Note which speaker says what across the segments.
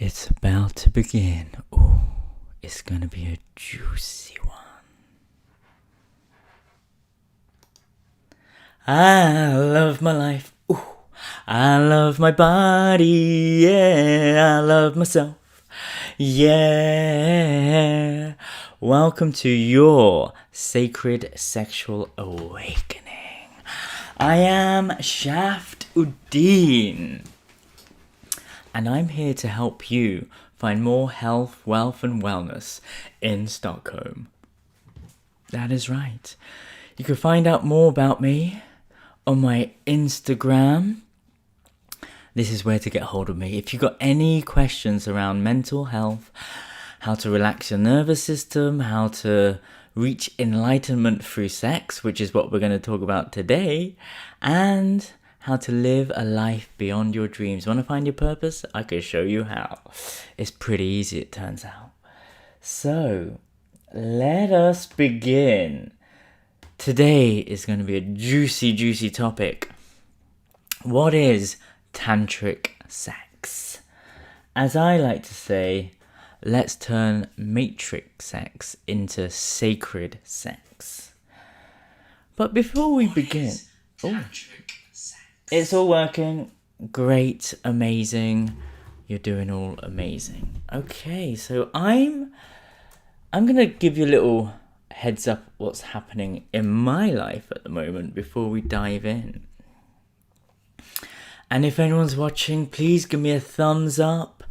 Speaker 1: It's about to begin. Ooh, it's gonna be a juicy one. I love my life. Ooh, I love my body. Yeah, I love myself. Yeah. Welcome to your Sacred Sexual Awakening. I am Shaft Uddin, and I'm here to help you find more health, wealth, and wellness in Stockholm. That is right. You can find out more about me on my Instagram. This is where to get hold of me. If you've got any questions around mental health, how to relax your nervous system, how to reach enlightenment through sex, which is what we're going to talk about today, and how to live a life beyond your dreams. Want to find your purpose? I can show you how. It's pretty easy, it turns out. So, let us begin. Today is going to be a juicy topic. What is Tantric sex? As I like to say, let's turn matrix sex into sacred sex. But before we begin... It's all working. Great, amazing. You're doing all amazing. Okay, so I'm gonna give you a little heads up what's happening in my life at the moment before we dive in. And if anyone's watching, please give me a thumbs up.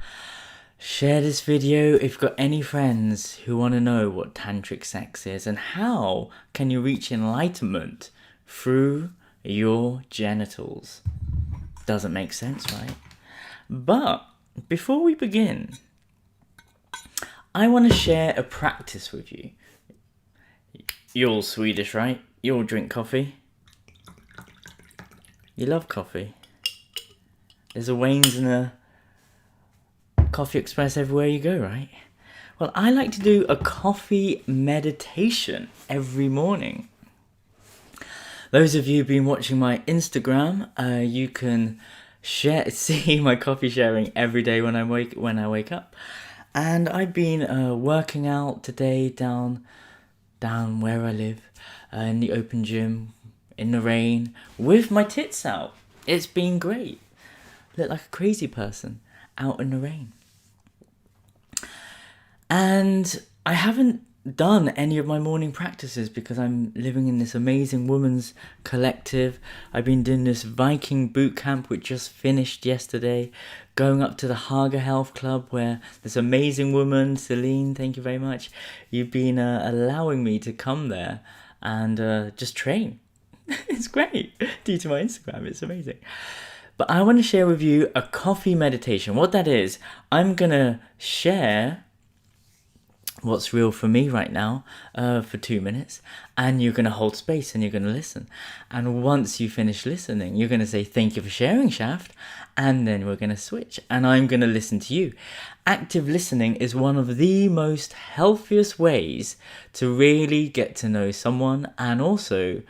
Speaker 1: Share this video if you've got any friends who want to know what tantric sex is and how can you reach enlightenment through your genitals. Doesn't make sense, right? But before we begin, I want to share a practice with you. You're all Swedish, right? You all drink coffee. You love coffee. There's a Wayne's and a Coffee Express everywhere you go, right? Well, I like to do a coffee meditation every morning. Those of you who've been watching my Instagram, you can see my coffee sharing every day when I wake up. And I've been working out today down where I live, in the open gym, in the rain, with my tits out. It's been great. Look like a crazy person out in the rain. And I haven't done any of my morning practices because I'm living in this amazing women's collective. I've been doing this Viking boot camp which just finished yesterday, going up to the Haga Health Club where this amazing woman, Celine, thank you very much, you've been allowing me to come there and just train. It's great. Due to my Instagram, it's amazing. But I want to share with you a coffee meditation. What that is, I'm gonna share what's real for me right now for 2 minutes, and you're going to hold space and you're going to listen. And once you finish listening, you're going to say thank you for sharing, Shaft, and then we're going to switch and I'm going to listen to you. Active listening is one of the most healthiest ways to really get to know someone and also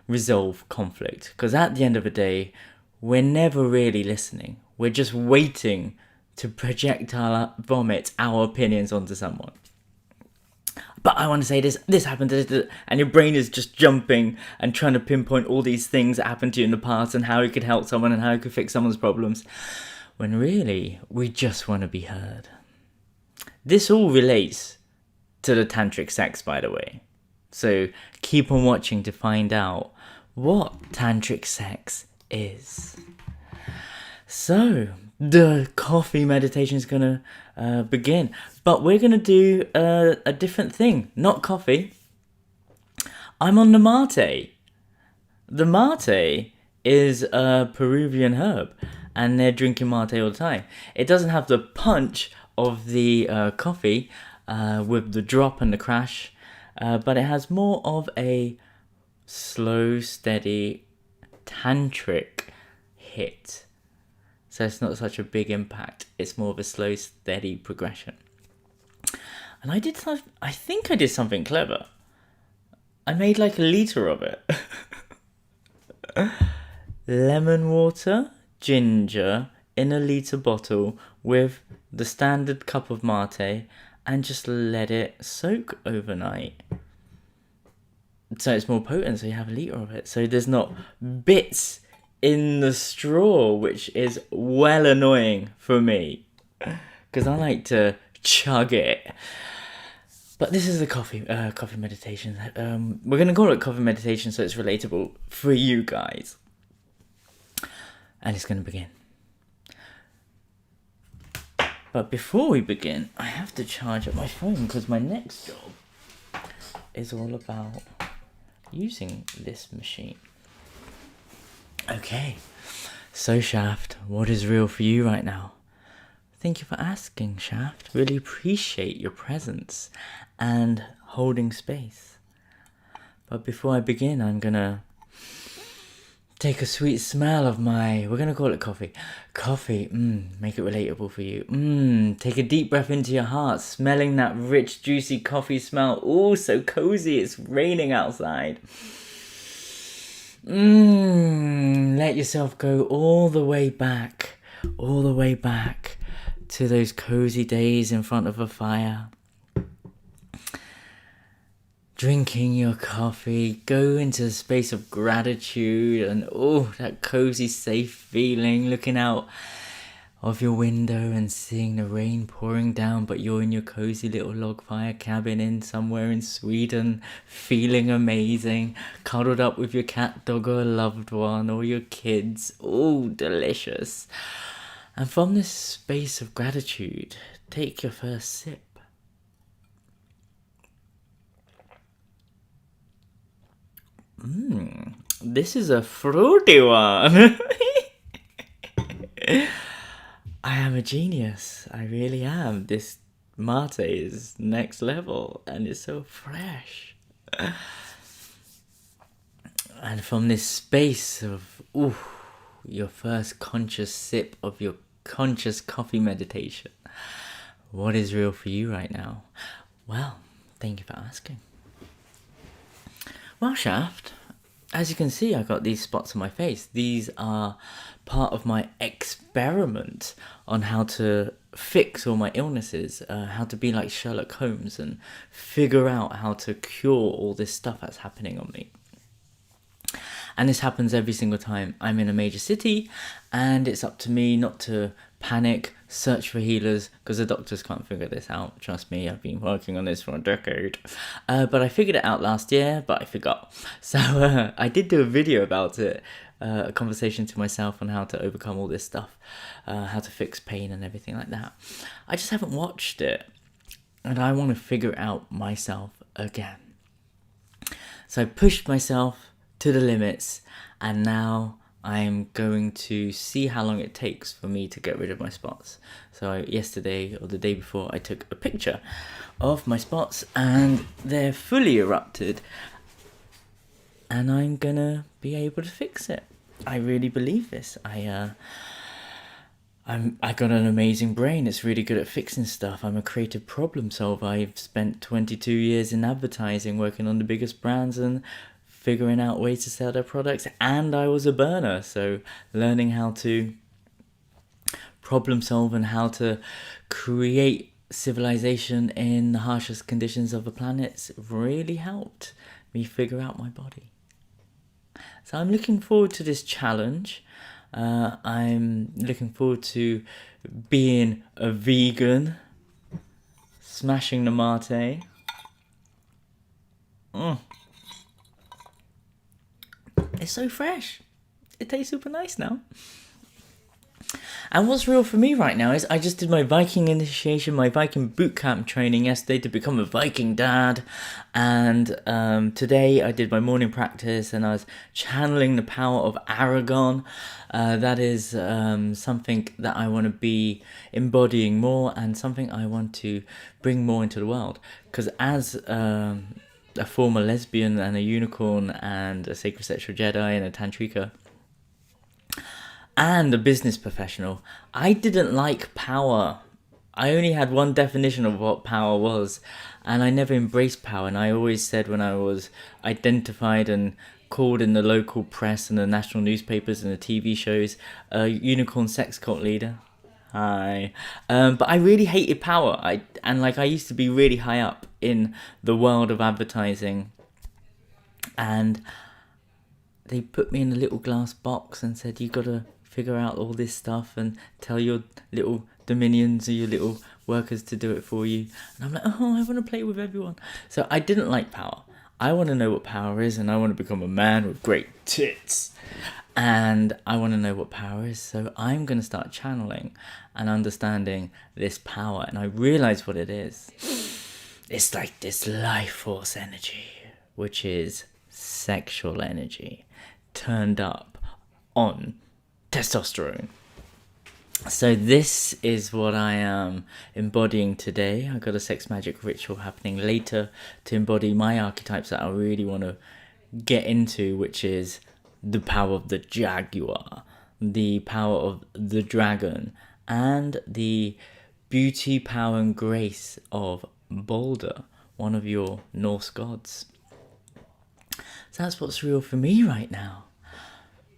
Speaker 1: resolve conflict, because at the end of the day we're never really listening. We're just waiting to projectile vomit our opinions onto someone. But I want to say this happened, and your brain is just jumping and trying to pinpoint all these things that happened to you in the past and how you could help someone and how you could fix someone's problems, when really we just want to be heard. This all relates to the tantric sex, by the way. So keep on watching to find out what tantric sex is. So the coffee meditation is going to begin. But we're going to do a different thing. Not coffee. I'm on the mate. The mate is a Peruvian herb. And they're drinking mate all the time. It doesn't have the punch of the coffee with the drop and the crash. But it has more of a slow, steady, tantric hit. So it's not such a big impact. It's more of a slow, steady progression. And I think I did something clever. I made like a liter of it. Lemon water, ginger in a liter bottle with the standard cup of mate, and just let it soak overnight. So it's more potent, so you have a litre of it. So there's not bits in the straw, which is well annoying for me, because I like to chug it. But this is the coffee meditation. We're going to call it coffee meditation so it's relatable for you guys. And it's going to begin. But before we begin, I have to charge up my phone because my next job is all about using this machine. Okay, so Shaft, what is real for you right now? Thank you for asking, Shaft. Really appreciate your presence and holding space. But before I begin, I'm gonna take a sweet smell of we're gonna call it coffee. Coffee, make it relatable for you. Take a deep breath into your heart, smelling that rich, juicy coffee smell. Ooh, so cozy, it's raining outside. Let yourself go all the way back to those cozy days in front of a fire. Drinking your coffee, go into a space of gratitude and that cozy, safe feeling, looking out of your window and seeing the rain pouring down, but you're in your cozy little log fire cabin in somewhere in Sweden, feeling amazing, cuddled up with your cat, dog, or a loved one, or your kids. Oh, delicious. And from this space of gratitude, take your first sip. This is a fruity one. I am a genius. I really am. This mate is next level and it's so fresh. And from this space of your first conscious sip of your conscious coffee meditation, what is real for you right now? Well, thank you for asking. Well, Shaft, as you can see, I got these spots on my face. These are part of my experiment on how to fix all my illnesses, how to be like Sherlock Holmes and figure out how to cure all this stuff that's happening on me. And this happens every single time I'm in a major city, and it's up to me not to panic, search for healers, because the doctors can't figure this out. Trust me, I've been working on this for a decade. But I figured it out last year, but I forgot. So I did do a video about it, a conversation to myself on how to overcome all this stuff, how to fix pain and everything like that. I just haven't watched it, and I want to figure it out myself again. So I pushed myself to the limits, and now I'm going to see how long it takes for me to get rid of my spots. So yesterday or the day before, I took a picture of my spots and they're fully erupted, and I'm gonna be able to fix it. I really believe this. I got an amazing brain. It's really good at fixing stuff. I'm a creative problem solver. I've spent 22 years in advertising, working on the biggest brands and figuring out ways to sell their products, and I was a burner, so learning how to problem solve and how to create civilization in the harshest conditions of the planet really helped me figure out my body. So I'm looking forward to this challenge. I'm looking forward to being a vegan, smashing the mate. It's so fresh. It tastes super nice now. And what's real for me right now is I just did my Viking initiation, my Viking bootcamp training yesterday to become a Viking dad. And today I did my morning practice and I was channeling the power of Aragon. That is something that I want to be embodying more and something I want to bring more into the world. Because as a former lesbian and a unicorn and a Sacred Sexual Jedi and a Tantrica and a business professional, I didn't like power. I only had one definition of what power was, and I never embraced power. And I always said when I was identified and called in the local press and the national newspapers and the TV shows a unicorn sex cult leader. Hi. But I really hated power. I used to be really high up in the world of advertising, and they put me in a little glass box and said, you gotta figure out all this stuff and tell your little dominions or your little workers to do it for you. And I'm like, oh, I want to play with everyone. So I didn't like power. I want to know what power is, and I want to become a man with great tits. And I want to know what power is, so I'm going to start channeling and understanding this power. And I realize what it is. It's like this life force energy, which is sexual energy turned up on testosterone. So this is what I am embodying today. I've got a sex magic ritual happening later to embody my archetypes that I really want to get into, which is the power of the jaguar, the power of the dragon, and the beauty, power, and grace of Balder, one of your Norse gods. So that's what's real for me right now.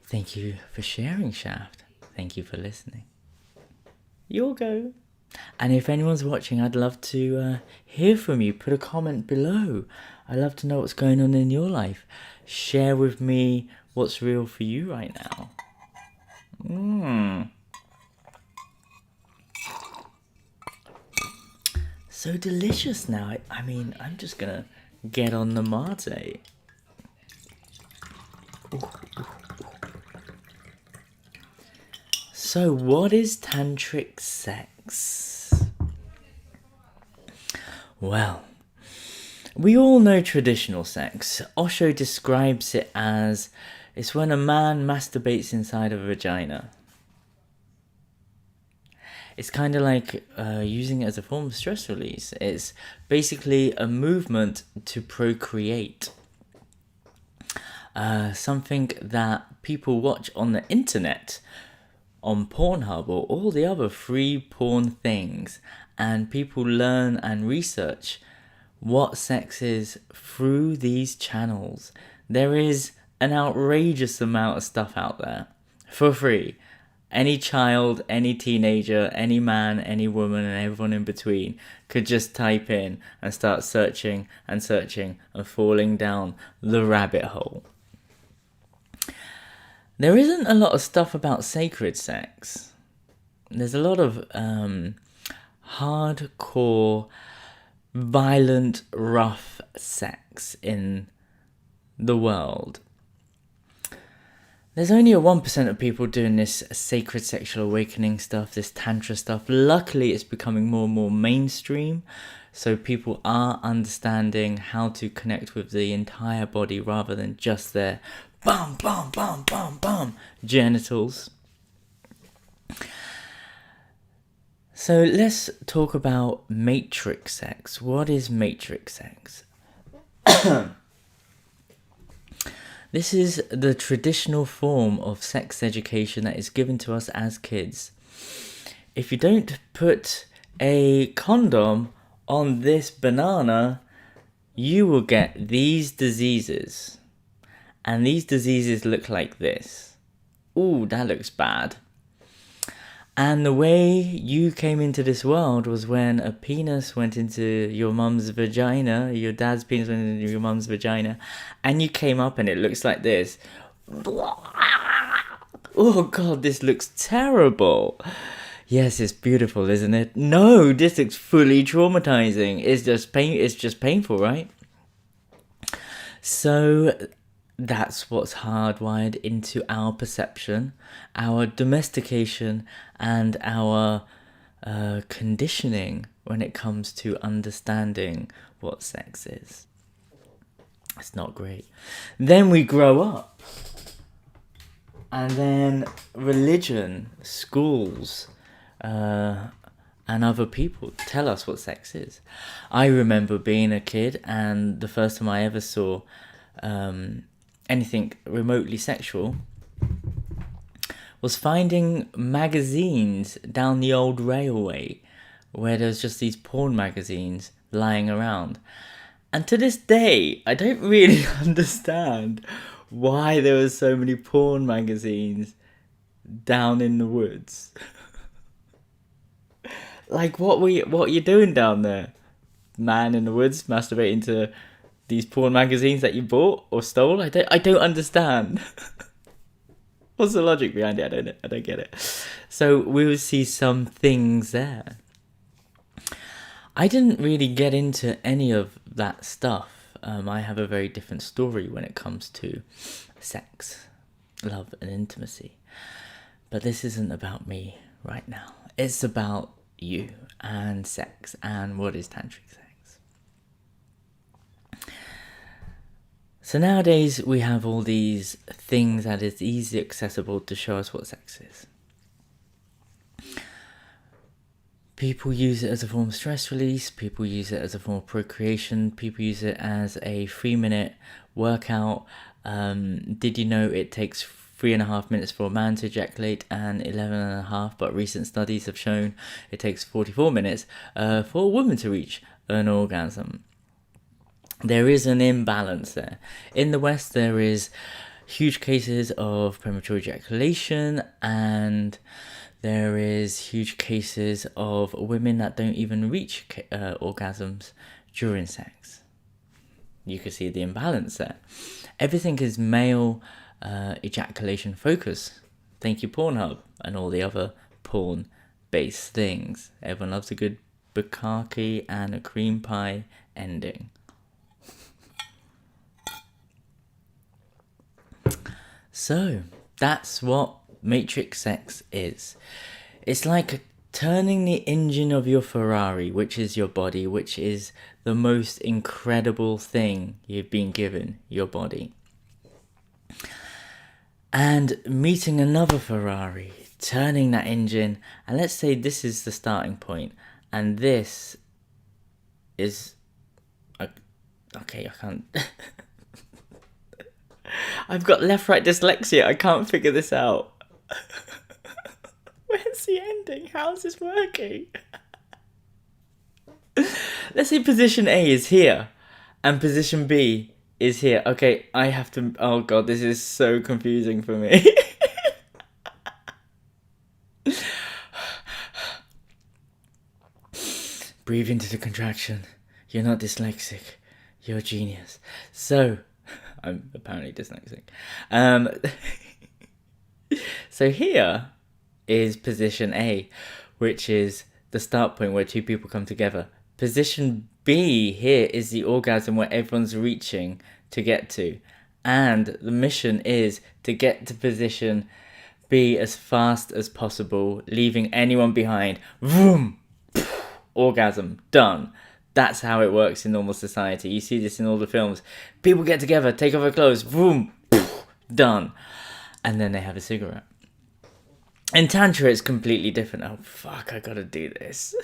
Speaker 1: Thank you for sharing, Shaft. Thank you for listening. You'll go. And if anyone's watching, I'd love to hear from you. Put a comment below. I'd love to know what's going on in your life. Share with me what's real for you right now. So delicious now. I'm just gonna get on the mate. So what is tantric sex? Well, we all know traditional sex. Osho describes it as it's when a man masturbates inside a vagina. It's kind of like using it as a form of stress release. It's basically a movement to procreate. Something that people watch on the internet, on Pornhub or all the other free porn things, and people learn and research what sex is through these channels. There is an outrageous amount of stuff out there for free. Any child, any teenager, any man, any woman, and everyone in between could just type in and start searching and falling down the rabbit hole. There isn't a lot of stuff about sacred sex. There's a lot of hardcore, violent, rough sex in the world. There's only a 1% of people doing this sacred sexual awakening stuff, this tantra stuff. Luckily, it's becoming more and more mainstream. So people are understanding how to connect with the entire body rather than just their bum, bum, bum, bum, bum genitals. So let's talk about matrix sex. What is matrix sex? This is the traditional form of sex education that is given to us as kids. If you don't put a condom on this banana, you will get these diseases. And these diseases look like this. Ooh, that looks bad. And the way you came into this world was when a penis went into your mum's vagina, your dad's penis went into your mum's vagina, and you came up and it looks like this. Oh God, this looks terrible. Yes, it's beautiful, isn't it? No, this looks fully traumatizing. It's just painful, right? So that's what's hardwired into our perception, our domestication, and our conditioning when it comes to understanding what sex is. It's not great. Then we grow up. And then religion, schools, and other people tell us what sex is. I remember being a kid, and the first time I ever saw anything remotely sexual was finding magazines down the old railway where there's just these porn magazines lying around. And to this day, I don't really understand why there were so many porn magazines down in the woods. Like, what are you doing down there? Man in the woods masturbating to these porn magazines that you bought or stole? I don't understand. What's the logic behind it? I don't get it. So we will see some things there. I didn't really get into any of that stuff. I have a very different story when it comes to sex, love, and intimacy. But this isn't about me right now. It's about you and sex and what is tantric sex. So nowadays we have all these things that is easily accessible to show us what sex is. People use it as a form of stress release, people use it as a form of procreation, people use it as a 3-minute workout. Did you know it takes 3.5 minutes for a man to ejaculate and 11.5, but recent studies have shown it takes 44 minutes for a woman to reach an orgasm. There is an imbalance there. In the West, there is huge cases of premature ejaculation, and there is huge cases of women that don't even reach orgasms during sex. You can see the imbalance there. Everything is male ejaculation focus. Thank you, Pornhub, and all the other porn-based things. Everyone loves a good bukkake and a cream pie ending. So, that's what matrix sex is. It's like turning the engine of your Ferrari, which is your body, which is the most incredible thing you've been given, your body. And meeting another Ferrari, turning that engine, and let's say this is the starting point, and this is... Okay, I can't... I've got left-right dyslexia, I can't figure this out. Where's the ending? How's this working? Let's say position A is here, and position B is here. Okay, I have to... Oh god, this is so confusing for me. Breathe into the contraction. You're not dyslexic. You're a genius. So... I'm apparently dyslexic. So here is position A, which is the start point where two people come together. Position B here is the orgasm where everyone's reaching to get to. And the mission is to get to position B as fast as possible, leaving anyone behind. Vroom! Orgasm. Done. That's how it works in normal society. You see this in all the films. People get together, take off their clothes, boom, done. And then they have a cigarette. In Tantra, it's completely different. Oh, fuck, I gotta do this.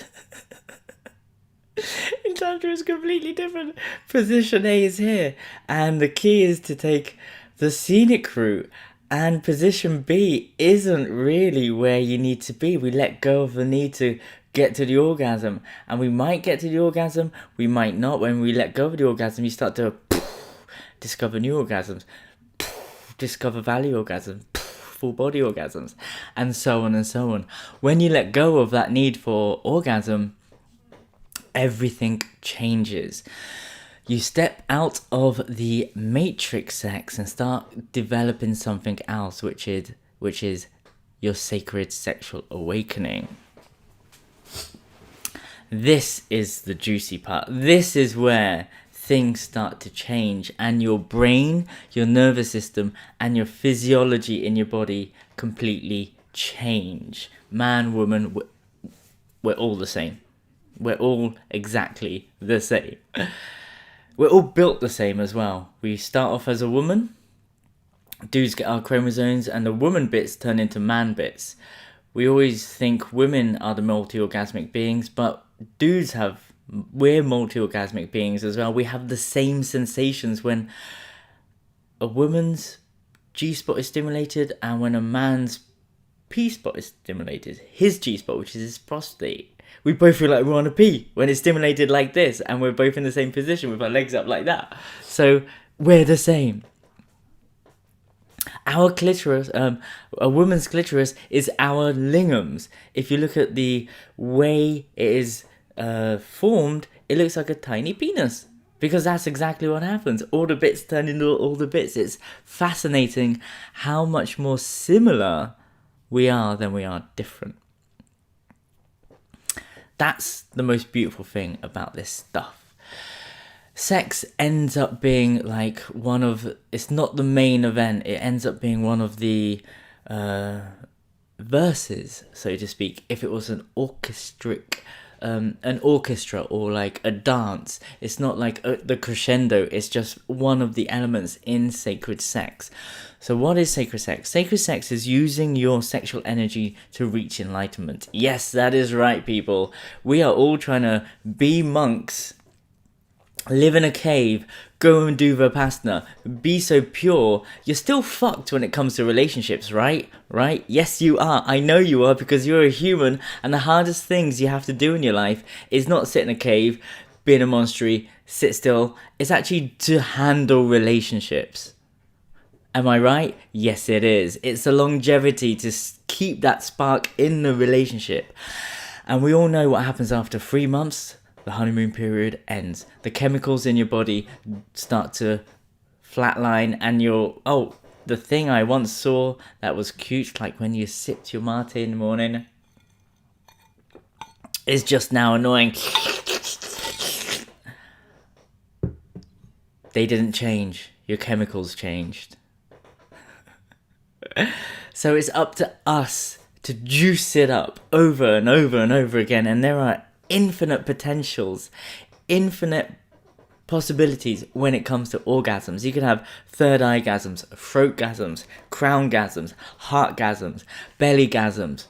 Speaker 1: In Tantra, it's completely different. Position A is here. And the key is to take the scenic route. And position B isn't really where you need to be. We let go of the need to get to the orgasm, and we might get to the orgasm, we might not. When we let go of the orgasm, you start to discover new orgasms, discover valley orgasms, full body orgasms, and so on and so on. When you let go of that need for orgasm, everything changes. You step out of the matrix sex and start developing something else, which is your sacred sexual awakening. This is the juicy part. This is where things start to change, and your brain, your nervous system, and your physiology in your body completely change. Man, woman, we're all the same. We're all exactly the same. We're all built the same as well. We start off as a woman. Dudes get our chromosomes, and the woman bits turn into man bits. We always think women are the multi-orgasmic beings, but we're multi-orgasmic beings as well. We have the same sensations when a woman's G-spot is stimulated and when a man's P-spot is stimulated. His G-spot, which is his prostate. We both feel like we want to pee when it's stimulated like this, and we're both in the same position with our legs up like that. So we're the same. Our clitoris, a woman's clitoris, is our lingams. If you look at the way it is formed, it looks like a tiny penis. Because that's exactly what happens. All the bits turn into all the bits. It's fascinating how much more similar we are than we are different. That's the most beautiful thing about this stuff. Sex ends up being like it's not the main event, it ends up being one of the verses, so to speak. If it was an orchestra or like a dance, it's not like the crescendo, it's just one of the elements in sacred sex. So what is sacred sex? Sacred sex is using your sexual energy to reach enlightenment. Yes, that is right, people. We are all trying to be monks, live in a cave, go and do Vipassana, be so pure. You're still fucked when it comes to relationships, right? Right? Yes, you are. I know you are, because you're a human, and the hardest things you have to do in your life is not sit in a cave, be in a monastery, sit still. It's actually to handle relationships. Am I right? Yes, it is. It's the longevity to keep that spark in the relationship. And we all know what happens after 3 months. The honeymoon period ends. The chemicals in your body start to flatline, and the thing I once saw that was cute, like when you sipped your mate in the morning, is just now annoying. They didn't change. Your chemicals changed. So it's up to us to juice it up over and over and over again, and there are infinite potentials, infinite possibilities when it comes to orgasms. You could have third eye gasms, throat gasms, crown gasms, heart gasms, belly gasms,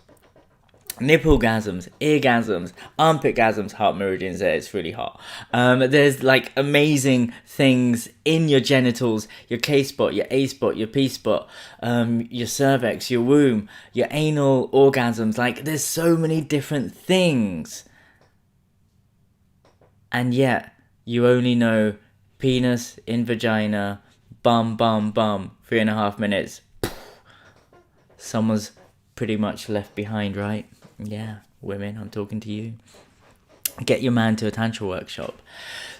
Speaker 1: nipple gasms, ear gasms, armpit gasms, heart meridians there, it's really hot. There's like amazing things in your genitals, your K spot, your A spot, your P spot, your cervix, your womb, your anal orgasms. Like, there's so many different things. And yet, you only know penis in vagina, bum, bum, bum, 3.5 minutes. Someone's pretty much left behind, right? Yeah, women, I'm talking to you. Get your man to a tantra workshop.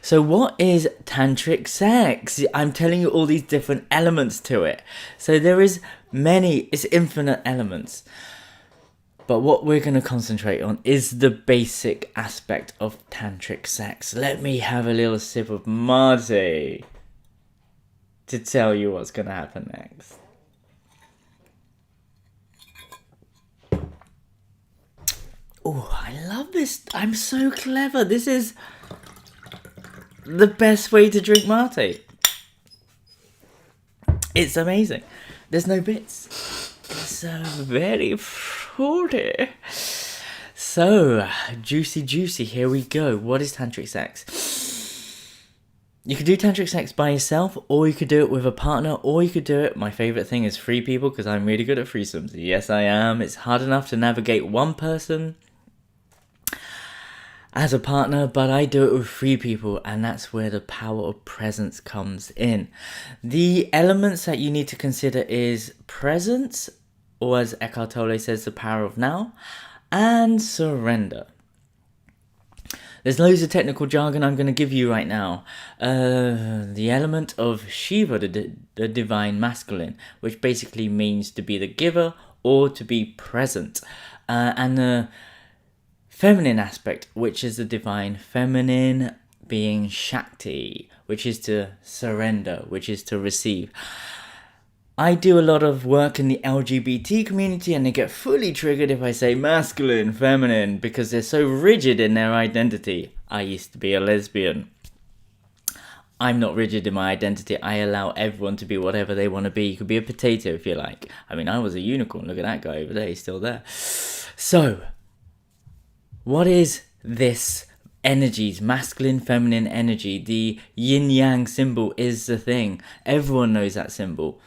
Speaker 1: So what is tantric sex? I'm telling you all these different elements to it. So there is it's infinite elements. But what we're going to concentrate on is the basic aspect of tantric sex. Let me have a little sip of mate to tell you what's going to happen next. Oh, I love this. I'm so clever. This is the best way to drink mate. It's amazing. There's no bits. It's very fruity. So, juicy, here we go. What is tantric sex? You could do tantric sex by yourself, or you could do it with a partner, or you could do it, my favourite thing is free people, because I'm really good at threesomes. Yes, I am. It's hard enough to navigate one person as a partner, but I do it with 3 people, and that's where the power of presence comes in. The elements that you need to consider is presence, or as Eckhart Tolle says, the power of now, and surrender. There's loads of technical jargon I'm going to give you right now. The element of Shiva, the divine masculine, which basically means to be the giver or to be present, and the feminine aspect, which is the divine feminine, being Shakti, which is to surrender, which is to receive. I do a lot of work in the LGBT community, and they get fully triggered if I say masculine, feminine, because they're so rigid in their identity. I used to be a lesbian. I'm not rigid in my identity. I allow everyone to be whatever they want to be. You could be a potato if you like. I mean, I was a unicorn. Look at that guy over there. He's still there. So, what is this energies, masculine, feminine energy? The yin-yang symbol is the thing. Everyone knows that symbol.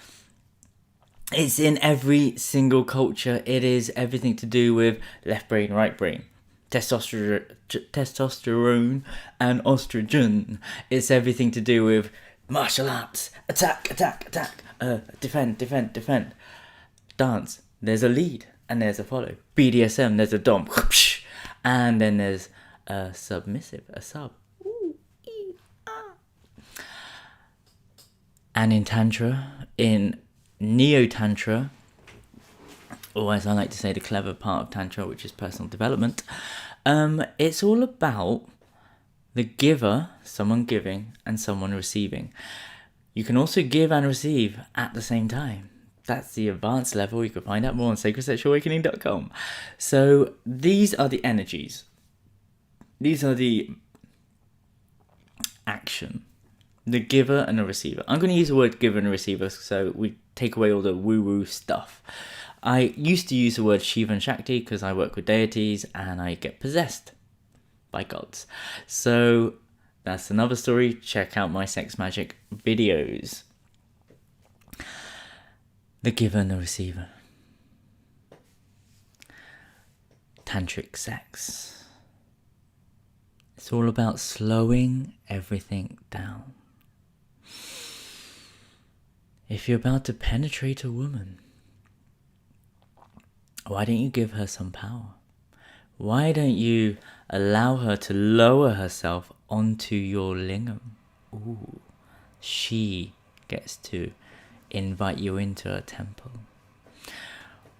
Speaker 1: It's in every single culture. It is everything to do with left brain, right brain. Testosterone and estrogen. It's everything to do with Martial arts, attack, attack, attack, defend, defend, defend. Dance, there's a lead and there's a follow. BDSM, there's a dom, and then there's a submissive, a sub. And in Tantra, in Neo-Tantra, or as I like to say, the clever part of Tantra, which is personal development, it's all about the giver, someone giving, and someone receiving. You can also give and receive at the same time. That's the advanced level. You can find out more on sacredsexualawakening.com. So these are the energies. These are the action. The giver and the receiver. I'm going to use the word giver and receiver so we take away all the woo-woo stuff. I used to use the word Shiva and Shakti because I work with deities and I get possessed by gods. So that's another story. Check out my sex magic videos. The giver and the receiver. Tantric sex. It's all about slowing everything down. If you're about to penetrate a woman, why don't you give her some power? Why don't you allow her to lower herself onto your lingam? Ooh, she gets to invite you into a temple.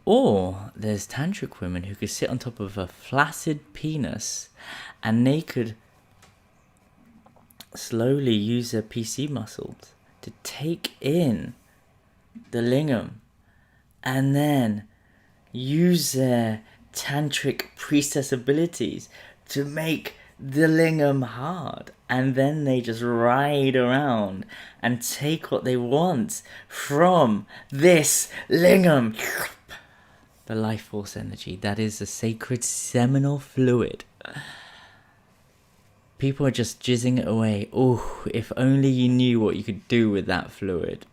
Speaker 1: Or there's tantric women who could sit on top of a flaccid penis and they could slowly use their PC muscles to take in the lingam and then use their tantric priestess abilities to make the lingam hard, and then they just ride around and take what they want from this lingam. The life force energy, that is the sacred seminal fluid. People are just jizzing it away. Oh, if only you knew what you could do with that fluid.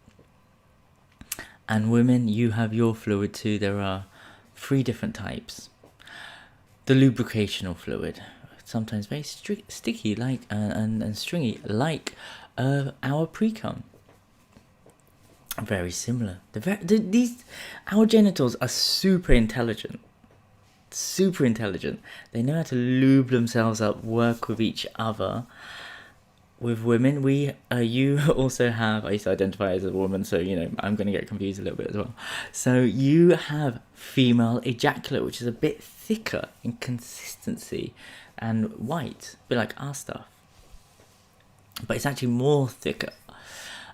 Speaker 1: And women, you have your fluid too. There are 3 different types. The lubricational fluid, sometimes very sticky, like and stringy, like our pre-cum. Very similar. Our genitals are super intelligent. Super intelligent. They know how to lube themselves up, work with each other. With women, you also have, I used to identify as a woman, so, I'm going to get confused a little bit as well. So you have female ejaculate, which is a bit thicker in consistency and white, a bit like our stuff. But it's actually more thicker.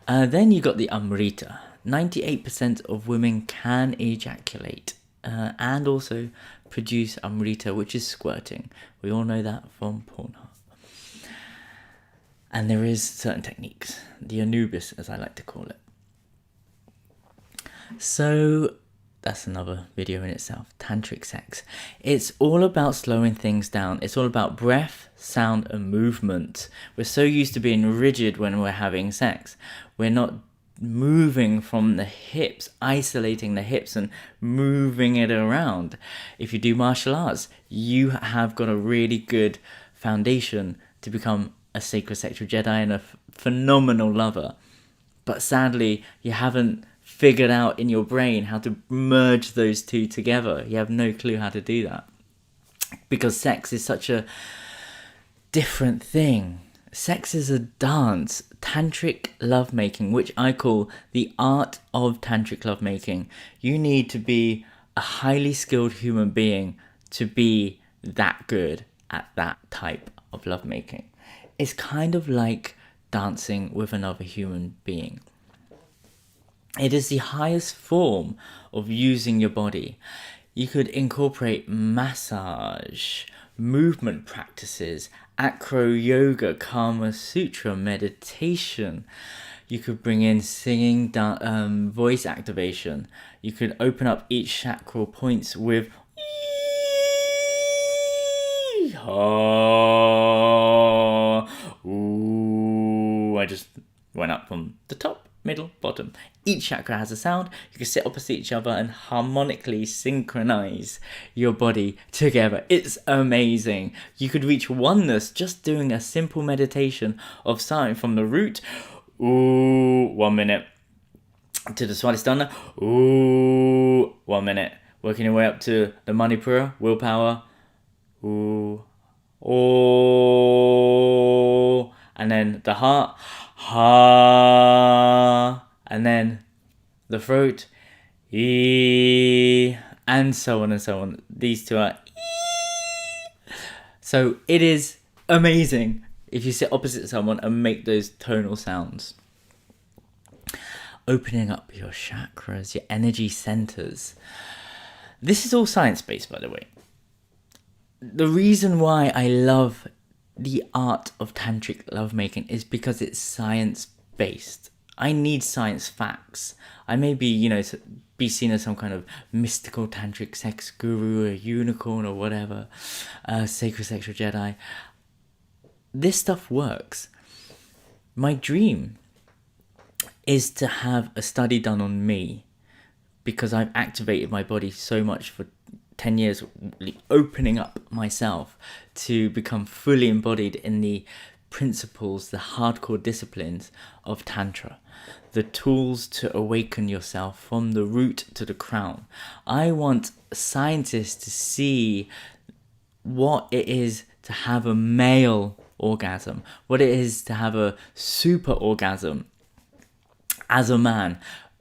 Speaker 1: Then you got the amrita. 98% of women can ejaculate and also produce amrita, which is squirting. We all know that from Pornhub. And there is certain techniques, the Anubis, as I like to call it. So that's another video in itself, tantric sex. It's all about slowing things down. It's all about breath, sound, and movement. We're so used to being rigid when we're having sex. We're not moving from the hips, isolating the hips and moving it around. If you do martial arts, you have got a really good foundation to become a sacred sexual Jedi and a phenomenal lover. But sadly, you haven't figured out in your brain how to merge those two together. You have no clue how to do that. Because sex is such a different thing. Sex is a dance. Tantric lovemaking, which I call the art of tantric lovemaking. You need to be a highly skilled human being to be that good at that type of lovemaking. It's kind of like dancing with another human being. It is the highest form of using your body. You could incorporate massage, movement practices, acro yoga, Kama Sutra, meditation. You could bring in singing, voice activation. You could open up each chakra points with ooh, I just went up from the top, middle, bottom. Each chakra has a sound. You can sit opposite each other and harmonically synchronize your body together. It's amazing. You could reach oneness just doing a simple meditation of starting from the root ooh, 1 minute. To the Swadhisthana, ooh, 1 minute. Working your way up to the Manipura, willpower, ooh, oh, and then the heart, ha, and then the throat, e, and so on and so on. These two are e. So it is amazing if you sit opposite someone and make those tonal sounds. Opening up your chakras, your energy centers. This is all science-based, by the way. The reason why I love the art of tantric lovemaking is because it's science-based. I need science facts. I may be, be seen as some kind of mystical tantric sex guru, a unicorn or whatever, Sacred Sexual Jedi. This stuff works. My dream is to have a study done on me, because I've activated my body so much for 10 years, opening up myself to become fully embodied in the principles, the hardcore disciplines of Tantra, the tools to awaken yourself from the root to the crown. I want scientists to see what it is to have a male orgasm, what it is to have a super orgasm as a man.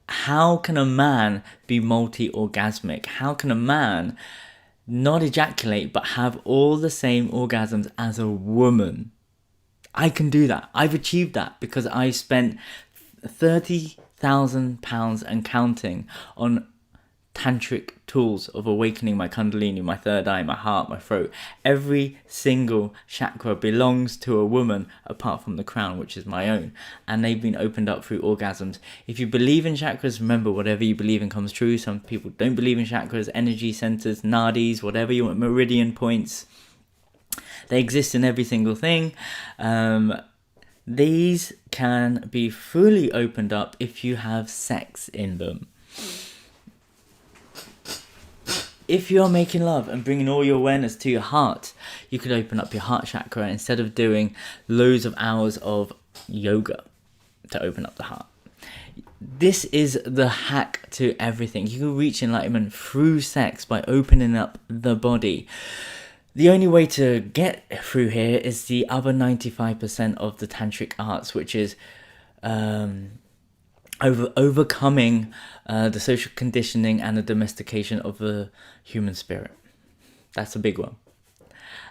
Speaker 1: How can a man be multi-orgasmic? How can a man not ejaculate but have all the same orgasms as a woman? I can do that. I've achieved that because I spent £30,000 and counting on tantric tools of awakening my kundalini, my third eye, my heart, my throat. Every single chakra belongs to a woman apart from the crown, which is my own, and they've been opened up through orgasms. If you believe in chakras, remember, whatever you believe in comes true. Some people don't believe in chakras, energy centers, nadis, whatever you want, meridian points. They exist in every single thing. These can be fully opened up if you have sex in them. If you're making love and bringing all your awareness to your heart, you could open up your heart chakra instead of doing loads of hours of yoga to open up the heart. This is the hack to everything. You can reach enlightenment through sex by opening up the body. The only way to get through here is the other 95% of the tantric arts, which is overcoming the social conditioning and the domestication of the human spirit. That's a big one.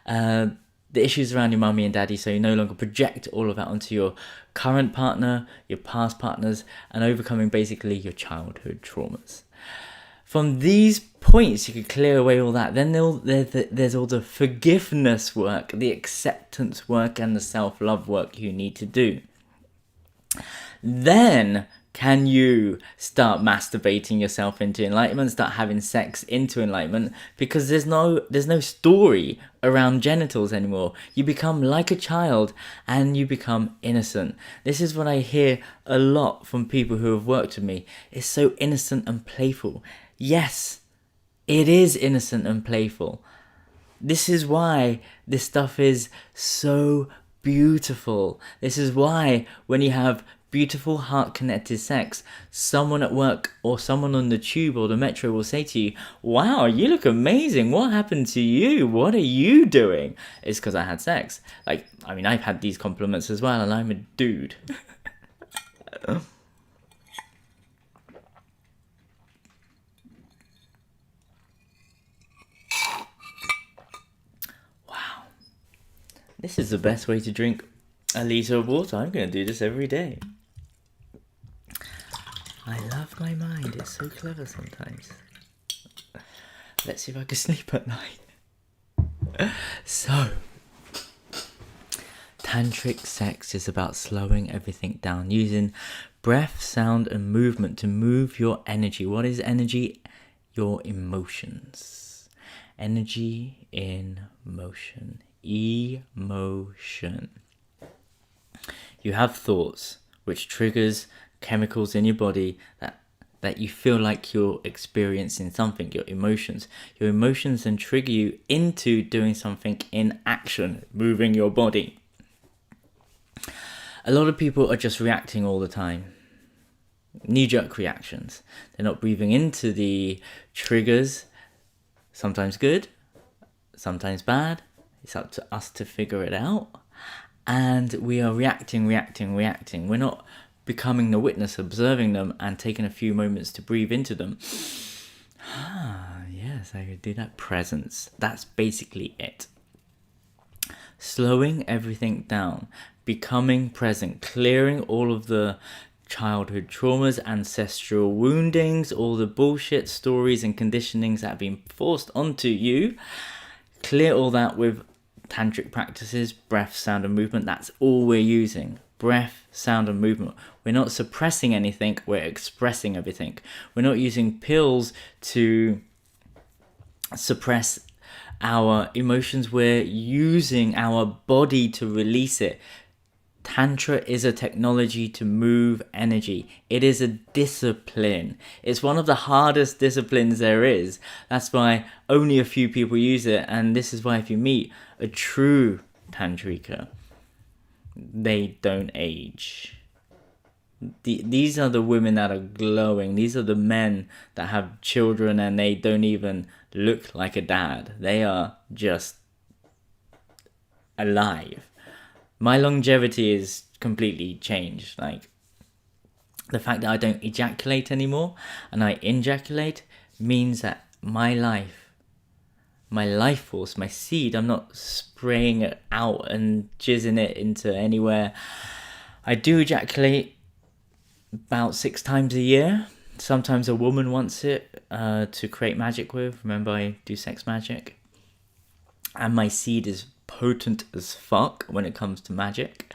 Speaker 1: The issues around your mummy and daddy, so you no longer project all of that onto your current partner, your past partners, and overcoming basically your childhood traumas. From these points, you can clear away all that. Then there's all the forgiveness work, the acceptance work, and the self-love work you need to do. Then can you start masturbating yourself into enlightenment, start having sex into enlightenment, because there's no story around genitals anymore. You become like a child and you become innocent. This is what I hear a lot from people who have worked with me. It's so innocent and playful. Yes, it is innocent and playful. This is why this stuff is so beautiful. This is why when you have beautiful heart-connected sex, someone at work or someone on the tube or the metro will say to you, "Wow, you look amazing. What happened to you? What are you doing?" It's because I had sex. I've had these compliments as well, and I'm a dude. Wow. This is the best way to drink a litre of water. I'm going to do this every day. I love my mind. It's so clever sometimes. Let's see if I can sleep at night. So, tantric sex is about slowing everything down, using breath, sound, and movement to move your energy. What is energy? Your emotions. Energy in motion. Emotion. You have thoughts, which triggers chemicals in your body that you feel like you're experiencing something, your emotions. Your emotions then trigger you into doing something in action, moving your body. A lot of people are just reacting all the time. Knee-jerk reactions. They're not breathing into the triggers. Sometimes good, sometimes bad. It's up to us to figure it out. And we are reacting. We're not becoming the witness, observing them, and taking a few moments to breathe into them. Yes, I could do that. Presence. That's basically it. Slowing everything down. Becoming present. Clearing all of the childhood traumas, ancestral woundings, all the bullshit stories and conditionings that have been forced onto you. Clear all that with tantric practices, breath, sound and movement. That's all we're using. Breath, sound and movement. We're not suppressing anything, we're expressing everything. We're not using pills to suppress our emotions, we're using our body to release it. Tantra is a technology to move energy. It is a discipline. It's one of the hardest disciplines there is. That's why only a few people use it. And this is why if you meet a true tantrika, they don't age. These are the women that are glowing. These are the men that have children and they don't even look like a dad. They are just alive. My longevity is completely changed. Like, the fact that I don't ejaculate anymore and I injaculate means that my life force, my seed, I'm not spraying it out and jizzing it into anywhere. I do ejaculate about 6 times a year. Sometimes a woman wants it to create magic with. Remember, I do sex magic. And my seed is potent as fuck when it comes to magic.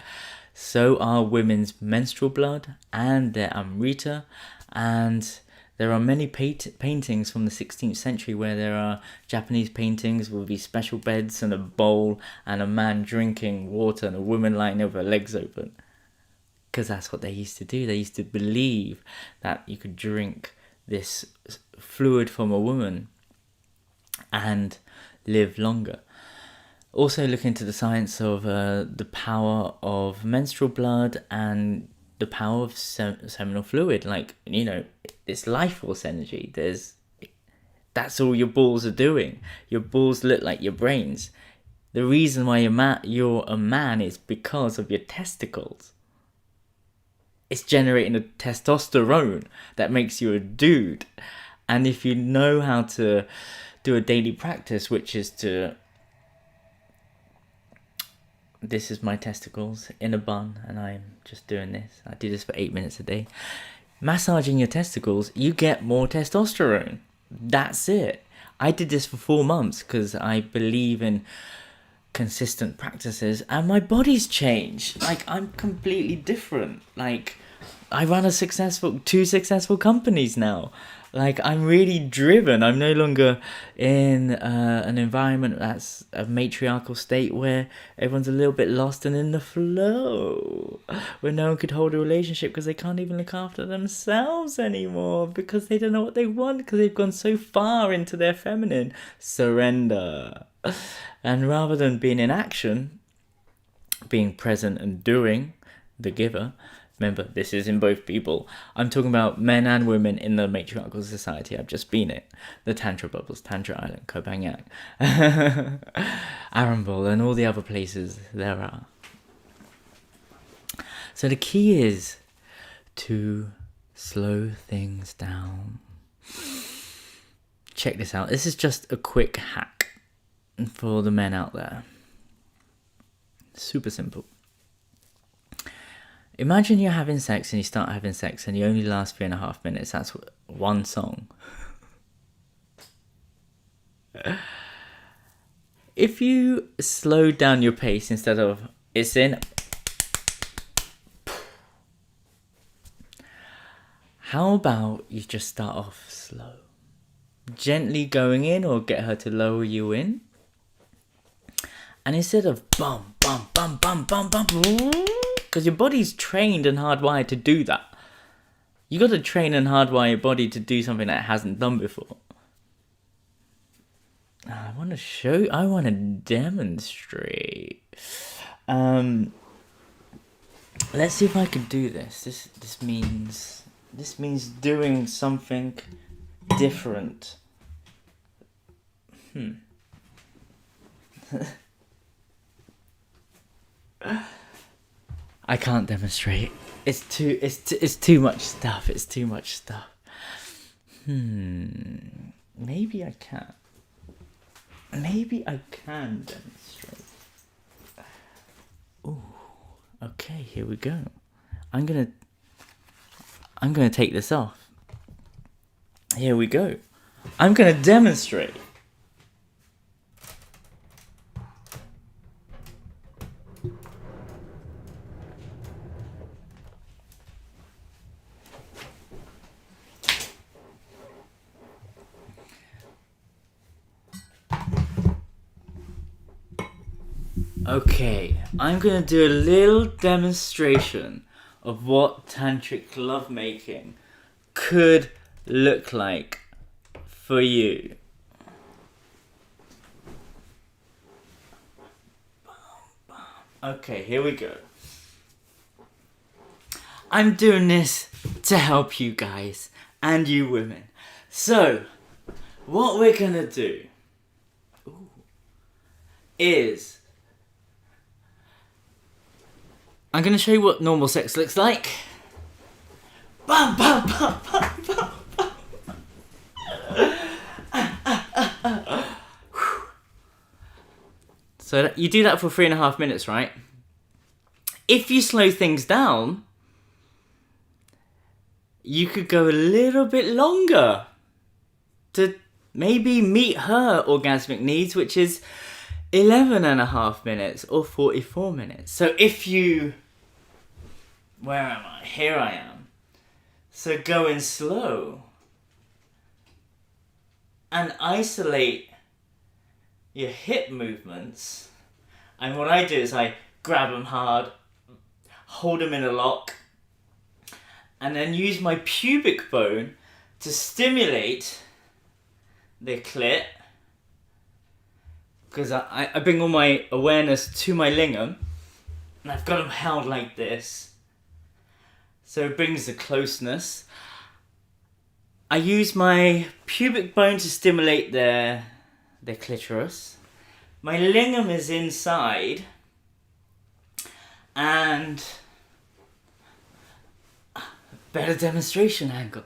Speaker 1: So are women's menstrual blood and their amrita. And there are many paintings from the 16th century where there are Japanese paintings with these special beds and a bowl and a man drinking water and a woman lying with her legs open. Because that's what they used to do. They used to believe that you could drink this fluid from a woman and live longer. Also look into the science of the power of menstrual blood and the power of seminal fluid. Like, you know, it's life force energy. That's all your balls are doing. Your balls look like your brains. The reason why you're a man is because of your testicles. It's generating a testosterone that makes you a dude. And if you know how to do a daily practice, which is to... This is my testicles in a bun, and I'm just doing this. I do this for 8 minutes a day. Massaging your testicles, you get more testosterone. That's it. I did this for 4 months because I believe in consistent practices, and my body's changed. Like, I'm completely different. Like, I run 2 successful companies now. Like, I'm really driven. I'm no longer in an environment that's a matriarchal state where everyone's a little bit lost and in the flow, where no one could hold a relationship because they can't even look after themselves anymore because they don't know what they want because they've gone so far into their feminine surrender. And rather than being in action, being present and doing, the giver. Remember, this is in both people. I'm talking about men and women in the matriarchal society. I've just been it. The Tantra bubbles, Tantra Island, Koh Phangan, Arambol, and all the other places there are. So the key is to slow things down. Check this out. This is just a quick hack for the men out there. Super simple. Imagine you're having sex and you start having sex and you only last 3.5 minutes. That's one song. If you slow down your pace instead of it's in, how about you just start off slow? Gently going in, or get her to lower you in. And instead of bum, bum, bum, bum, bum, bum, because your body's trained and hardwired to do that. You got to train and hardwire your body to do something that it hasn't done before. I want to demonstrate. Let's see if I can do this. This means doing something different. I can't demonstrate. It's too much stuff. It's too much stuff. Maybe I can. Maybe I can demonstrate. Ooh. Okay, here we go. I'm gonna take this off. Here we go. I'm gonna demonstrate. Okay, I'm gonna do a little demonstration of what tantric lovemaking could look like for you. Okay, here we go. I'm doing this to help you guys and you women. So, what we're gonna do is I'm going to show you what normal sex looks like. Bam, bam, bam, bam, bam, bam. So you do that for 3.5 minutes, right? If you slow things down, you could go a little bit longer to maybe meet her orgasmic needs, which is 11.5 minutes or 44 minutes. So if you... Where am I? Here I am. So go in slow. And isolate your hip movements. And what I do is I grab them hard, hold them in a lock, and then use my pubic bone to stimulate the clit. Because I bring all my awareness to my lingam, and I've got them held like this. So it brings the closeness. I use my pubic bone to stimulate their clitoris. My lingam is inside, and better demonstration angle.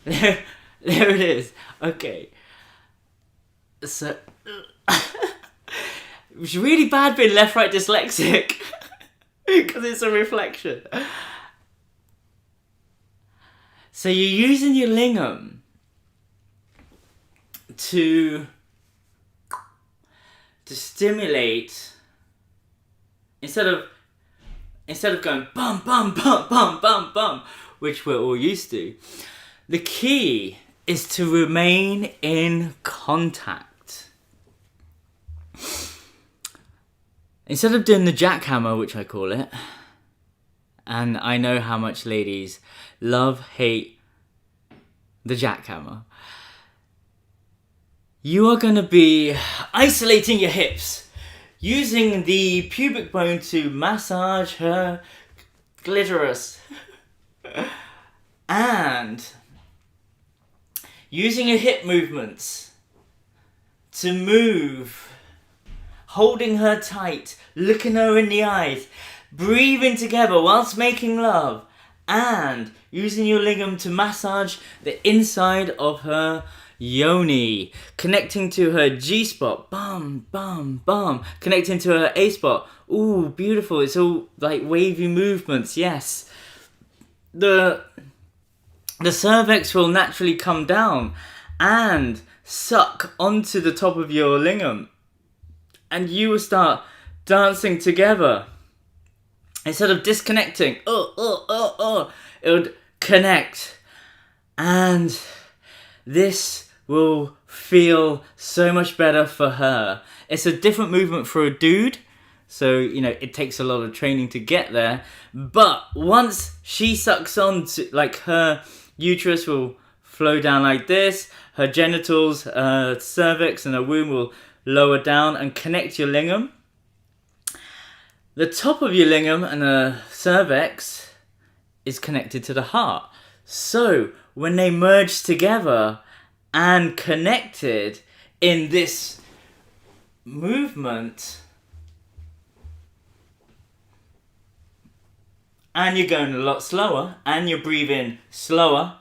Speaker 1: There it is. Okay. So... It's really bad being left-right dyslexic because it's a reflection. So you're using your lingam to stimulate instead of going bum bum bum bum bum bum, which we're all used to. The key is to remain in contact. Instead of doing the jackhammer, which I call it, and I know how much ladies hate the jackhammer, you are going to be isolating your hips, using the pubic bone to massage her clitoris, and using your hip movements to move, holding her tight, looking her in the eyes, breathing together whilst making love, and using your lingam to massage the inside of her yoni, connecting to her G-spot, bum, bum, bum, connecting to her A-spot. Ooh, beautiful. It's all like wavy movements, yes. The cervix will naturally come down and suck onto the top of your lingam. And you will start dancing together. Instead of disconnecting, it would connect. And this will feel so much better for her. It's a different movement for a dude. So, it takes a lot of training to get there. But once she sucks on to, like, her uterus will flow down like this. Her genitals, cervix, and her womb will lower down and connect your lingam. The top of your lingam and the cervix is connected to the heart. So when they merge together and connected in this movement, and you're going a lot slower, and you're breathing slower,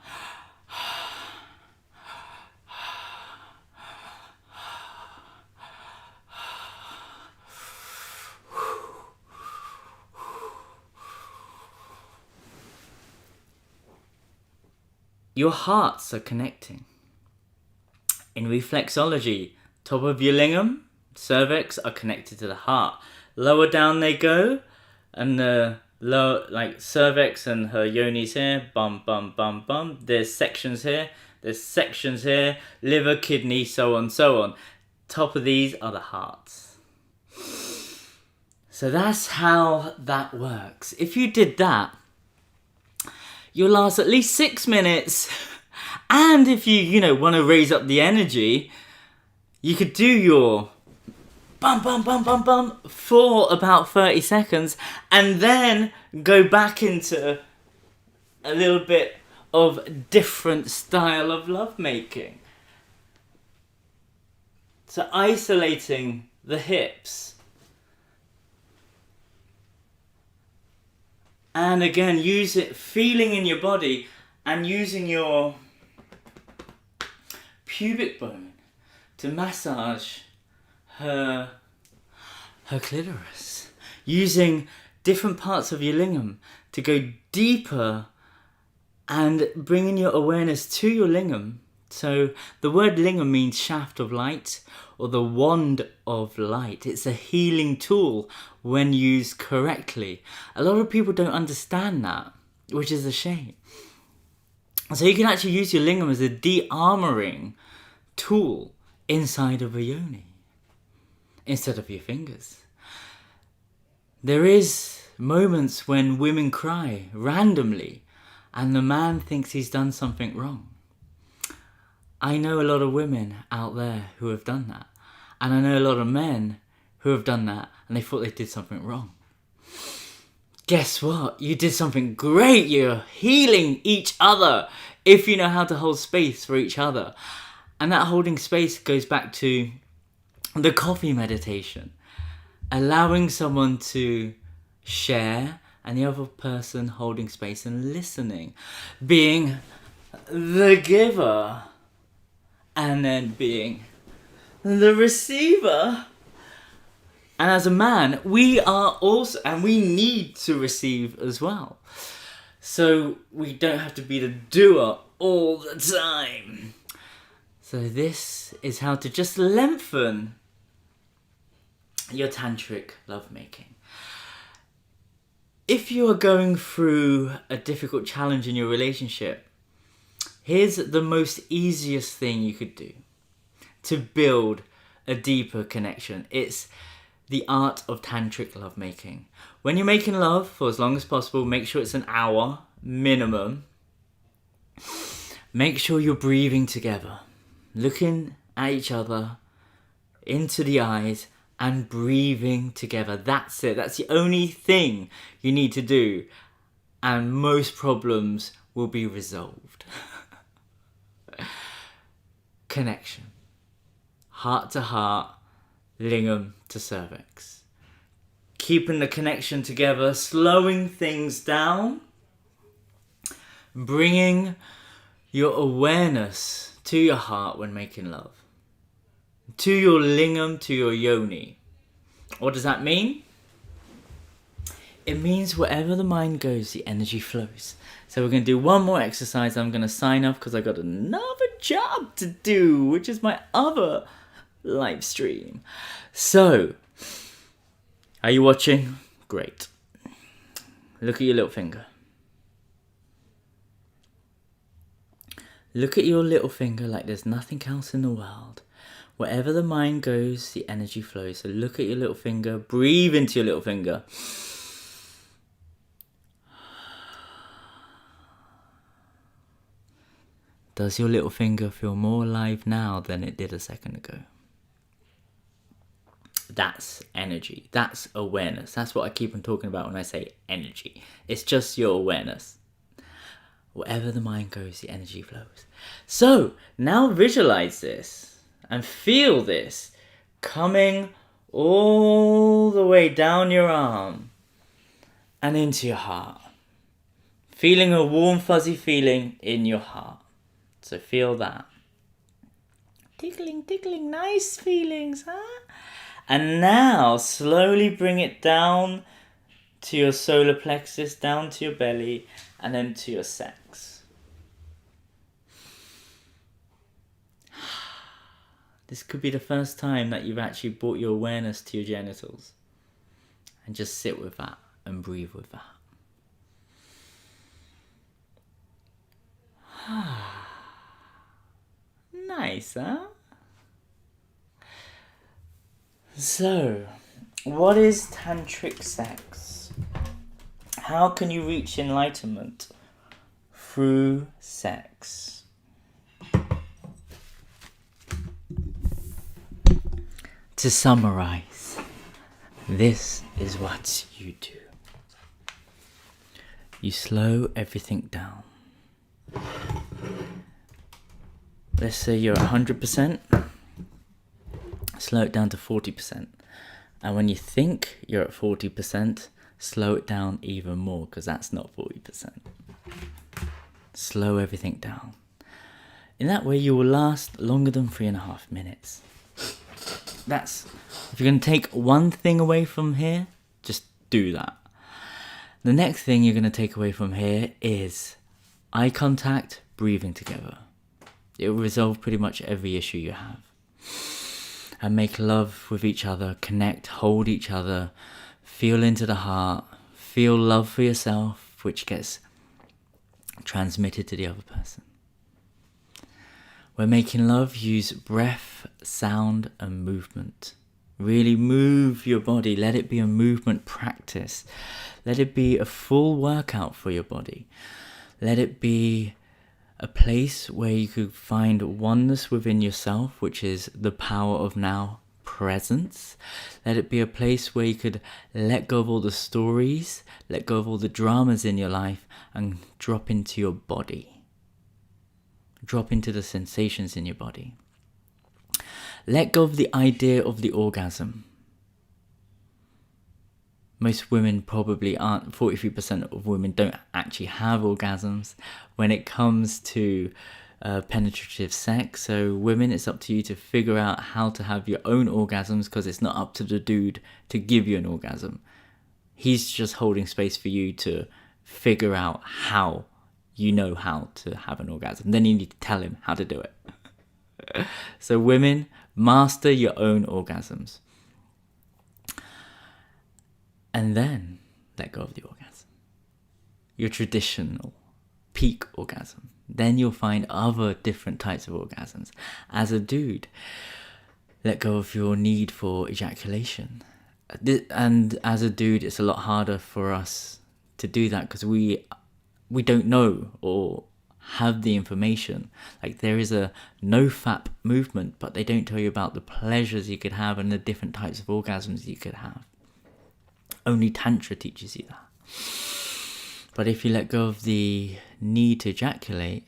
Speaker 1: your hearts are connecting. In reflexology, top of your lingam, cervix are connected to the heart. Lower down they go, and the low, like cervix and her yoni's here, bum, bum, bum, bum. There's sections here, liver, kidney, so on, so on. Top of these are the hearts. So that's how that works. If you did that, you'll last at least 6 minutes. And if you want to raise up the energy, you could do your bum, bum, bum, bum, bum for about 30 seconds and then go back into a little bit of different style of lovemaking. So isolating the hips. And again, use it, feeling in your body and using your pubic bone to massage her clitoris. Using different parts of your lingam to go deeper and bringing your awareness to your lingam. So the word lingam means shaft of light or the wand of light. It's a healing tool when used correctly. A lot of people don't understand that, which is a shame. So you can actually use your lingam as a de-armoring tool inside of a yoni instead of your fingers. There is moments when women cry randomly and the man thinks he's done something wrong. I know a lot of women out there who have done that. And I know a lot of men who have done that and they thought they did something wrong. Guess what? You did something great. You're healing each other if you know how to hold space for each other. And that holding space goes back to the coffee meditation. Allowing someone to share and the other person holding space and listening. Being the giver and then being the receiver. And as a man, we are also, and we need to receive as well. So we don't have to be the doer all the time. So this is how to just lengthen your tantric lovemaking. If you are going through a difficult challenge in your relationship, here's the most easiest thing you could do to build a deeper connection. It's the art of tantric lovemaking. When you're making love for as long as possible, make sure it's an hour minimum. Make sure you're breathing together, looking at each other into the eyes and breathing together. That's it. That's the only thing you need to do. And most problems will be resolved. Connection. Heart to heart, lingam to cervix. Keeping the connection together, slowing things down, bringing your awareness to your heart when making love, to your lingam, to your yoni. What does that mean? It means wherever the mind goes, the energy flows. So we're going to do one more exercise. I'm going to sign off because I got another job to do, which is my other live stream. So, are you watching? Great. Look at your little finger. Look at your little finger like there's nothing else in the world. Wherever the mind goes, the energy flows. So look at your little finger. Breathe into your little finger. Does your little finger feel more alive now than it did a second ago? That's energy. That's awareness. That's what I keep on talking about when I say energy. It's just your awareness. Wherever the mind goes, the energy flows. So now visualize this and feel this coming all the way down your arm and into your heart. Feeling a warm, fuzzy feeling in your heart. So feel that. Tickling, tickling, nice feelings, huh? And now slowly bring it down to your solar plexus, down to your belly, and then to your sex. This could be the first time that you've actually brought your awareness to your genitals. And just sit with that and breathe with that. Nice, huh? So, what is tantric sex? How can you reach enlightenment? Through sex. To summarize, this is what you do. You slow everything down. Let's say you're 100%, slow it down to 40%. And when you think you're at 40%, slow it down even more, because that's not 40%. Slow everything down. In that way, you will last longer than 3.5 minutes. If you're going to take one thing away from here, just do that. The next thing you're going to take away from here is eye contact, breathing together. It will resolve pretty much every issue you have. And make love with each other, connect, hold each other, feel into the heart, feel love for yourself, which gets transmitted to the other person. When making love, use breath, sound, and movement. Really move your body. Let it be a movement practice. Let it be a full workout for your body. Let it be a place where you could find oneness within yourself, which is the power of now presence. Let it be a place where you could let go of all the stories, let go of all the dramas in your life, and drop into your body. Drop into the sensations in your body. Let go of the idea of the orgasm. Most women probably aren't, 43% of women don't actually have orgasms when it comes to penetrative sex. So women, it's up to you to figure out how to have your own orgasms, because it's not up to the dude to give you an orgasm. He's just holding space for you to figure out how you know how to have an orgasm. Then you need to tell him how to do it. So women, master your own orgasms. And then let go of the orgasm. Your traditional peak orgasm. Then you'll find other different types of orgasms. As a dude, let go of your need for ejaculation. And as a dude, it's a lot harder for us to do that because we don't know or have the information. Like, there is a no-fap movement, but they don't tell you about the pleasures you could have and the different types of orgasms you could have. Only Tantra teaches you that. But if you let go of the need to ejaculate,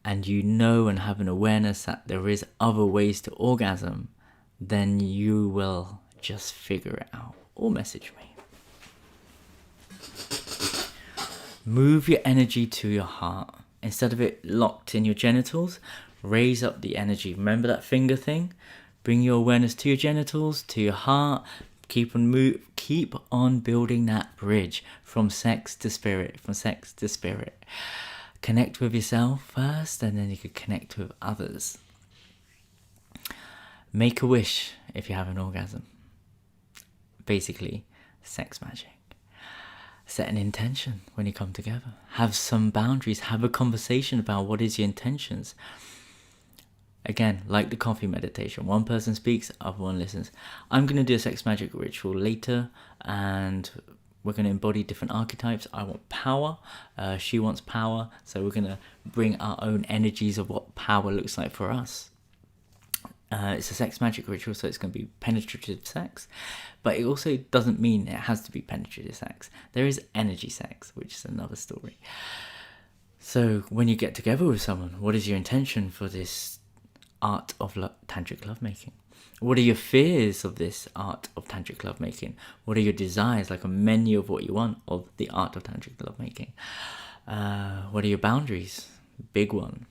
Speaker 1: and you know and have an awareness that there is other ways to orgasm, then you will just figure it out. Or message me. Move your energy to your heart. Instead of it locked in your genitals, raise up the energy. Remember that finger thing? Bring your awareness to your genitals, to your heart. Keep on building that bridge from sex to spirit, from sex to spirit. Connect with yourself first, and then you can connect with others. Make a wish if you have an orgasm. Basically, sex magic. Set an intention when you come together. Have some boundaries. Have a conversation about what is your intentions. Again, like the coffee meditation. One person speaks, other one listens. I'm going to do a sex magic ritual later, and we're going to embody different archetypes. I want power. She wants power. So we're going to bring our own energies of what power looks like for us. It's a sex magic ritual, so it's going to be penetrative sex, but it also doesn't mean it has to be penetrative sex. There is energy sex, which is another story. So when you get together with someone, what is your intention for this art of tantric lovemaking? What are your fears of this art of tantric lovemaking? What are your desires, like a menu of what you want of the art of tantric lovemaking? What are your boundaries? Big one.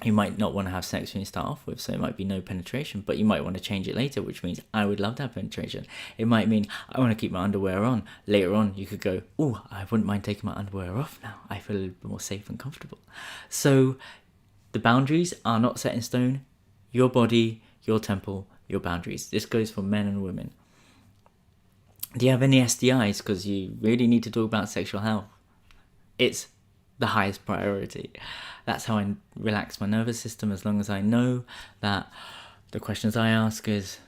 Speaker 1: You might not want to have sex when you start off with, so it might be no penetration, but you might want to change it later, which means I would love to have penetration. It might mean I want to keep my underwear on. Later on, you could go, oh, I wouldn't mind taking my underwear off now. I feel a little bit more safe and comfortable. So the boundaries are not set in stone. Your body, your temple, your boundaries. This goes for men and women. Do you have any STIs? Because you really need to talk about sexual health. It's the highest priority. That's how I relax my nervous system, as long as I know that the questions I ask is,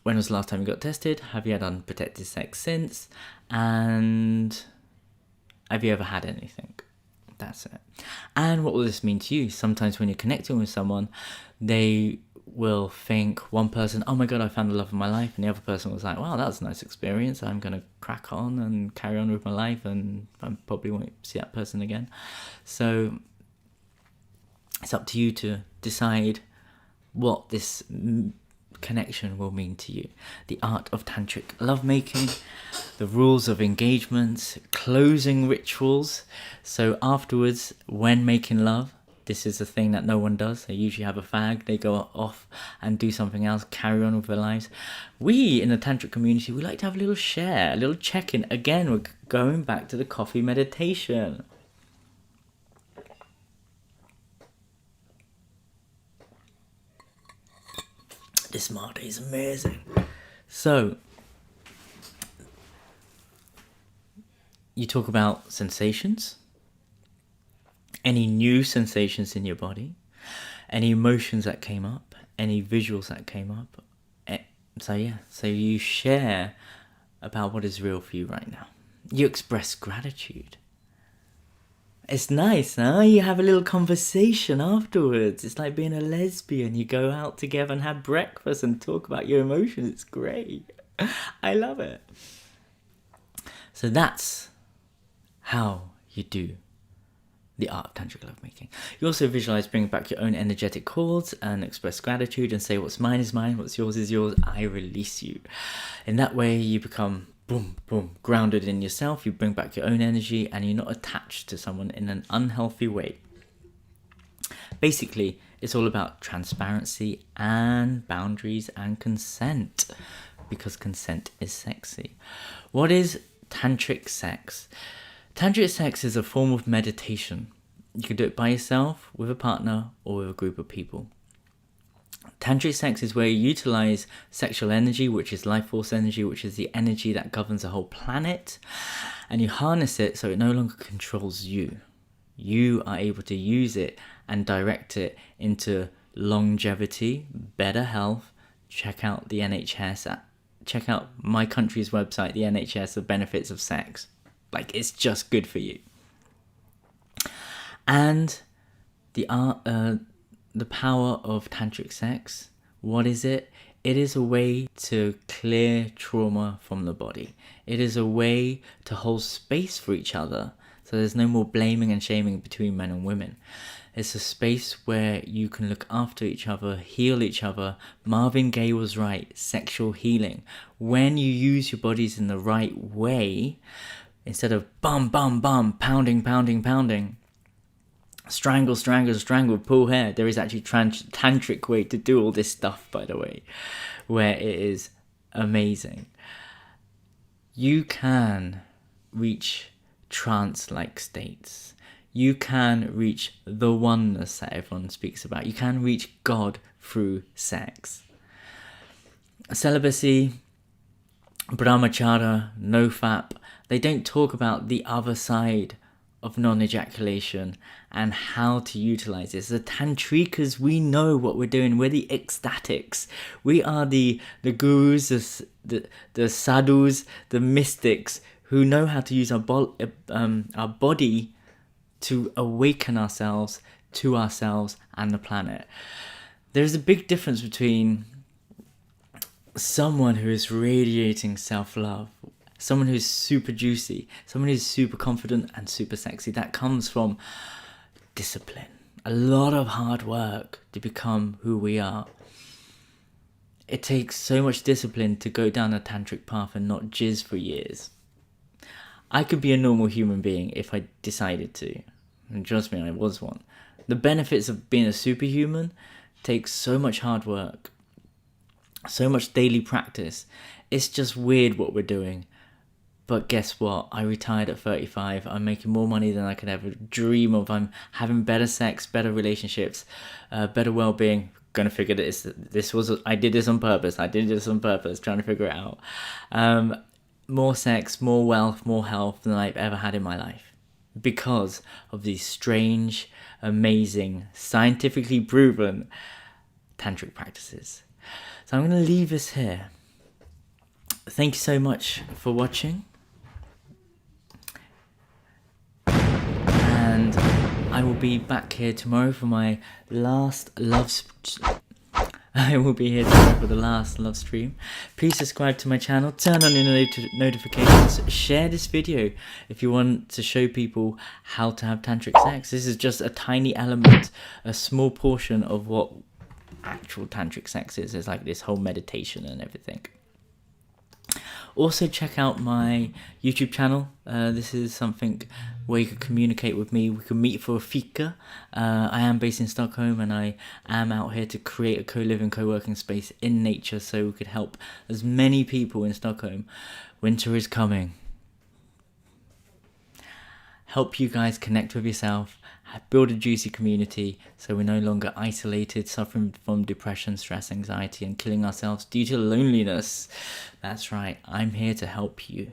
Speaker 1: when was the last time you got tested? Have you had unprotected sex since? And have you ever had anything? That's it. And what will this mean to you? Sometimes when you're connecting with someone, they will think, one person, oh my god, I found the love of my life, and the other person was like, wow, that was a nice experience, I'm gonna crack on and carry on with my life, and I probably won't see that person again. So it's up to you to decide what this connection will mean to you. The art of tantric lovemaking, the rules of engagement, closing rituals. So afterwards, when making love, this is a thing that no one does. They usually have a fag, they go off and do something else, carry on with their lives. We, in the tantric community, we like to have a little share, a little check-in. Again, we're going back to the coffee meditation. This mate is amazing. So, you talk about sensations, any new sensations in your body, any emotions that came up, any visuals that came up. So you share about what is real for you right now. You express gratitude. It's nice, huh? You have a little conversation afterwards. It's like being a lesbian. You go out together and have breakfast and talk about your emotions. It's great. I love it. So that's how you do the art of tantric lovemaking. You also visualize bringing back your own energetic cords and express gratitude and say, what's mine is mine, what's yours is yours, I release you. In that way, you become boom, boom, grounded in yourself. You bring back your own energy and you're not attached to someone in an unhealthy way. Basically, it's all about transparency and boundaries and consent, because consent is sexy. What is tantric sex? Tantric sex is a form of meditation. You can do it by yourself, with a partner, or with a group of people. Tantric sex is where you utilize sexual energy, which is life force energy, which is the energy that governs the whole planet, and you harness it so it no longer controls you. You are able to use it and direct it into longevity, better health. Check out the NHS. Check out my country's website, the NHS, the benefits of sex. Like, it's just good for you. And the power of tantric sex, what is it? It is a way to clear trauma from the body. It is a way to hold space for each other, so there's no more blaming and shaming between men and women. It's a space where you can look after each other, heal each other. Marvin Gaye was right, sexual healing. When you use your bodies in the right way, instead of bum, bum, bum, pounding, pounding, pounding, strangle, strangle, strangle, pull hair. There is actually tantric way to do all this stuff, by the way, where it is amazing. You can reach trance-like states. You can reach the oneness that everyone speaks about. You can reach God through sex. Celibacy, brahmacharya, nofap, they don't talk about the other side of non-ejaculation and how to utilize this. The tantrikas, we know what we're doing. We're the ecstatics. We are the gurus, the sadhus, the mystics who know how to use our body to awaken ourselves to ourselves and the planet. There's a big difference between someone who is radiating self-love, someone who's super juicy, someone who's super confident and super sexy. That comes from discipline, a lot of hard work to become who we are. It takes so much discipline to go down a tantric path and not jizz for years. I could be a normal human being if I decided to. And trust me, I was one. The benefits of being a superhuman takes so much hard work, so much daily practice. It's just weird what we're doing. But guess what? I retired at 35. I'm making more money than I could ever dream of. I'm having better sex, better relationships, better well-being. Gonna figure this. I did this on purpose. Trying to figure it out. More sex, more wealth, more health than I've ever had in my life, because of these strange, amazing, scientifically proven tantric practices. So I'm going to leave this here. Thank you so much for watching. And I will be back here tomorrow for my last love... I will be here tomorrow for the last love stream. Please subscribe to my channel, turn on your notifications, share this video if you want to show people how to have tantric sex. This is just a tiny element, a small portion of what actual tantric sex is. It's like this whole meditation and everything. Also check out my YouTube channel. This is something where you can communicate with me. We can meet for a fika. I am based in Stockholm, and I am out here to create a co-living, co-working space in nature so we could help as many people in Stockholm. Winter is coming. Help you guys connect with yourself, build a juicy community so we're no longer isolated, suffering from depression, stress, anxiety, and killing ourselves due to loneliness. That's right, I'm here to help you.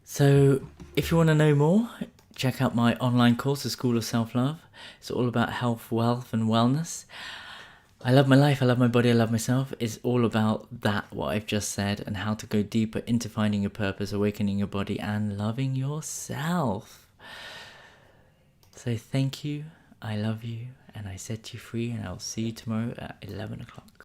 Speaker 1: So if you want to know more, check out my online course, The School of Self-Love. It's all about health, wealth, and wellness. I love my life, I love my body, I love myself. It's all about that, what I've just said, and how to go deeper into finding your purpose, awakening your body, and loving yourself. So thank you, I love you, and I set you free, and I'll see you tomorrow at 11 o'clock.